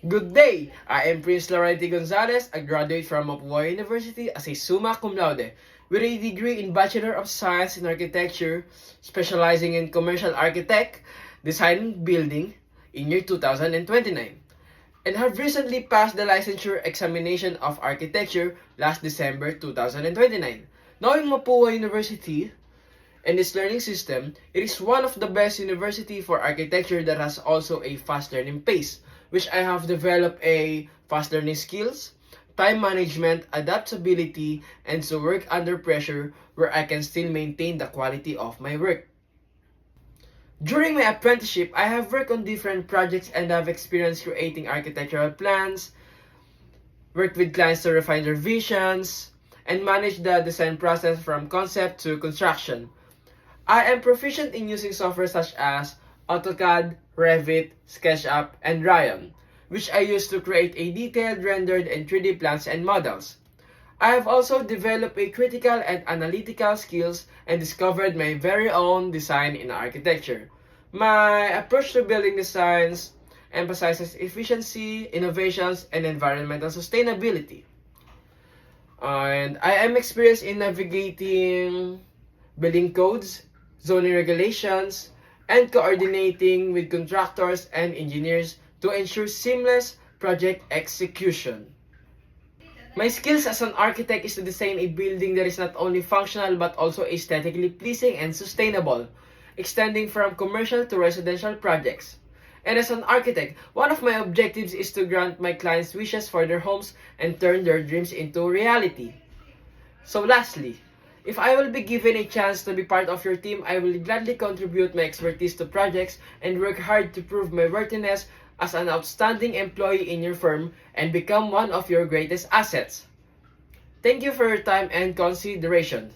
Good day! I am Prince Laurenti Gonzalez, a graduate from Mapua University as a summa cum laude with a degree in Bachelor of Science in Architecture, specializing in Commercial Architect, Design and Building in year 2029, and have recently passed the licensure examination of Architecture last December 2029. Knowing Mapua University and its learning system, it is one of the best university for architecture that has also a fast learning pace, which I have developed a fast learning skills, time management, adaptability, and to work under pressure where I can still maintain the quality of my work. During my apprenticeship, I have worked on different projects and have experienced creating architectural plans, worked with clients to refine their visions, and manage the design process from concept to construction. I am proficient in using software such as AutoCAD, Revit, SketchUp, and Ryan, which I use to create a detailed rendered and 3D plans and models. I have also developed a critical and analytical skills and discovered my very own design in architecture. My approach to building designs emphasizes efficiency, innovations, and environmental sustainability. And I am experienced in navigating building codes, zoning regulations, and coordinating with contractors and engineers to ensure seamless project execution. My skills as an architect is to design a building that is not only functional but also aesthetically pleasing and sustainable, extending from commercial to residential projects. And as an architect, one of my objectives is to grant my clients' wishes for their homes and turn their dreams into reality. So lastly, if I will be given a chance to be part of your team, I will gladly contribute my expertise to projects and work hard to prove my worthiness as an outstanding employee in your firm and become one of your greatest assets. Thank you for your time and consideration.